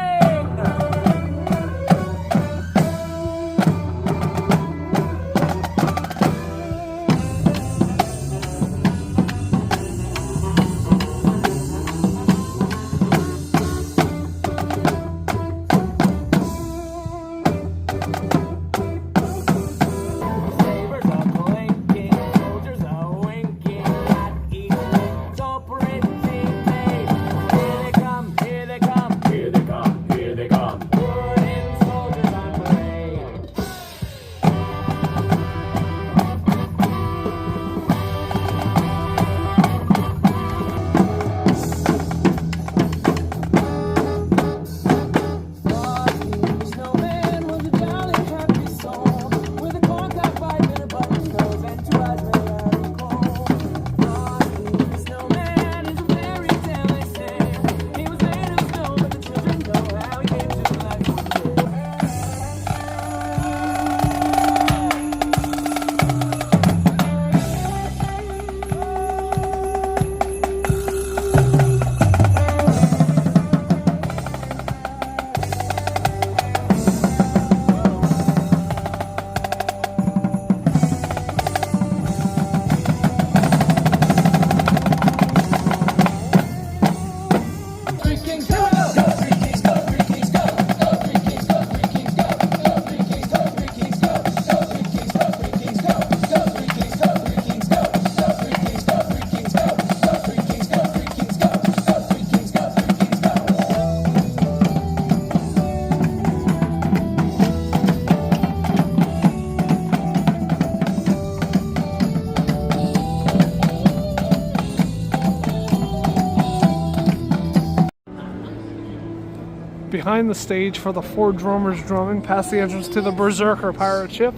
Behind the stage for the Four Drummers drumming, past the entrance to the Berserker pirate ship,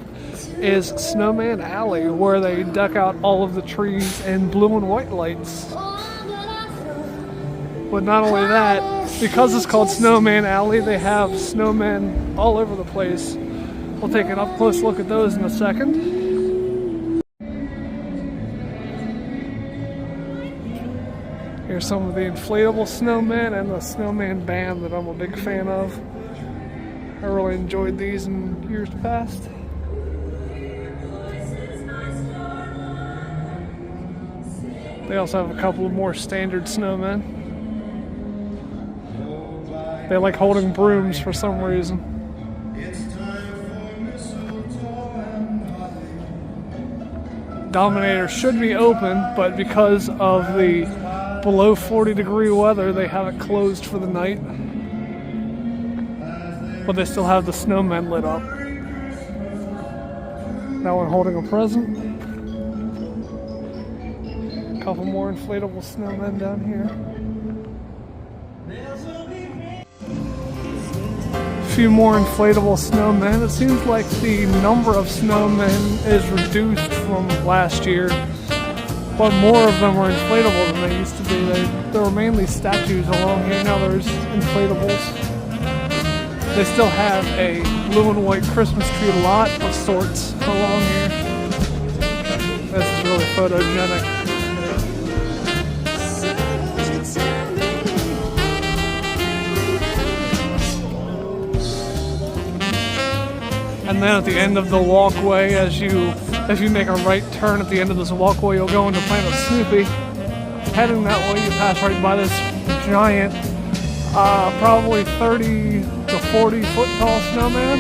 is Snowman Alley, where they deck out all of the trees in blue and white lights. But not only that, Because it's called Snowman Alley, they have snowmen all over the place. We'll take an up-close look at those in a second. Here's some of the inflatable snowmen and the snowman band that I'm a big fan of. I really enjoyed these in years past. They also have a couple of more standard snowmen. They like holding brooms for some reason. Dominator should be open, but because of the below 40-degree weather, they have it closed for the night. But they still have the snowmen lit up. That one holding a present. A couple more inflatable snowmen down here. Few more inflatable snowmen. It seems like the number of snowmen is reduced from last year, but more of them are inflatable than they used to be. There were mainly statues along here. Now there's inflatables. They still have a blue and white Christmas tree lot of sorts along here. This is really photogenic. And then at the end of the walkway, as you make a right turn at the end of this walkway, you'll go into Planet Snoopy. Heading that way, you pass right by this giant, probably 30 to 40 foot tall snowman.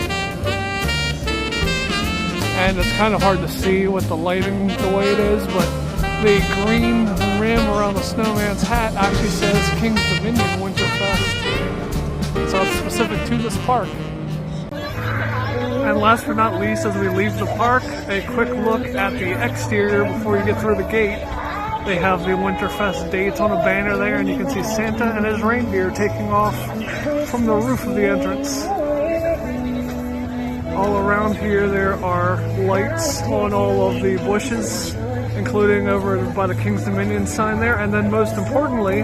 And it's kind of hard to see with the lighting the way it is, but the green rim around the snowman's hat actually says King's Dominion Winterfest. So it's specific to this park. And last but not least, as we leave the park, a quick look at the exterior before you get through the gate. They have the Winterfest dates on a banner there, and you can see Santa and his reindeer taking off from the roof of the entrance. All around here there are lights on all of the bushes, including over by the King's Dominion sign there, and then most importantly,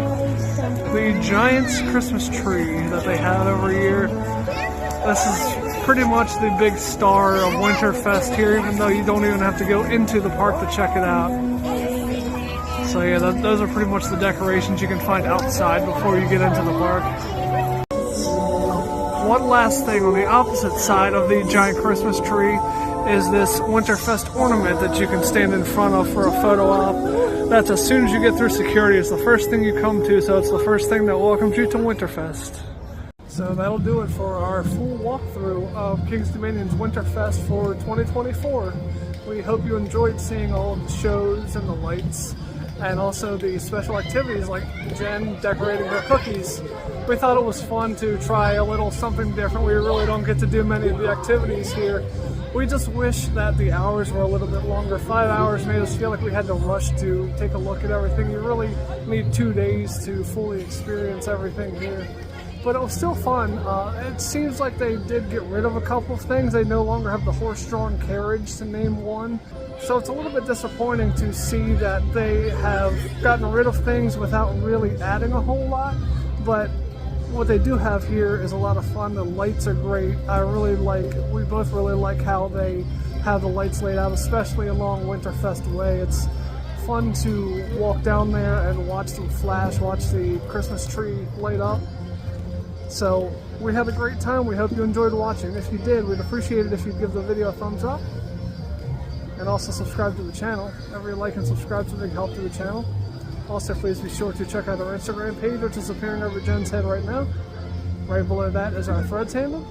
the Giant's Christmas tree that they have every year. This is pretty much the big star of Winterfest here, even though you don't even have to go into the park to check it out. So yeah, those are pretty much the decorations you can find outside before you get into the park. One last thing, on the opposite side of the giant Christmas tree is this Winterfest ornament that you can stand in front of for a photo op. That's as soon as you get through security. It's the first thing you come to, so it's the first thing that welcomes you to Winterfest. So that'll do it for our full walkthrough of King's Dominion's Winterfest for 2024. We hope you enjoyed seeing all of the shows and the lights, and also the special activities like Jen decorating her cookies. We thought it was fun to try a little something different. We really don't get to do many of the activities here. We just wish that the hours were a little bit longer. 5 hours made us feel like we had to rush to take a look at everything. You really need 2 days to fully experience everything here. But it was still fun. It seems like they did get rid of a couple of things. They no longer have the horse-drawn carriage, to name one. So it's a little bit disappointing to see that they have gotten rid of things without really adding a whole lot. But what they do have here is a lot of fun. The lights are great. We both really like how they have the lights laid out, especially along Winterfest Way. It's fun to walk down there and watch them flash, watch the Christmas tree light up. So we had a great time. We hope you enjoyed watching. If you did, we'd appreciate it if you'd give the video a thumbs up. And also subscribe to the channel. Every like and subscribe is a big help to the channel. Also, please be sure to check out our Instagram page, which is appearing over Jen's head right now. Right below that is our Threads handle.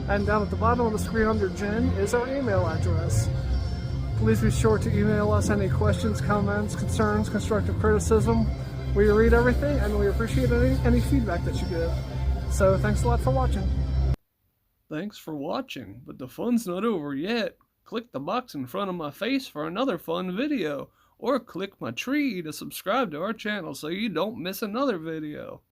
And down at the bottom of the screen under Jen is our email address. Please be sure to email us any questions, comments, concerns, constructive criticism. We read everything, and we appreciate any feedback that you give. So thanks a lot for watching. Thanks for watching, but the fun's not over yet. Click the box in front of my face for another fun video, or click my tree to subscribe to our channel so you don't miss another video.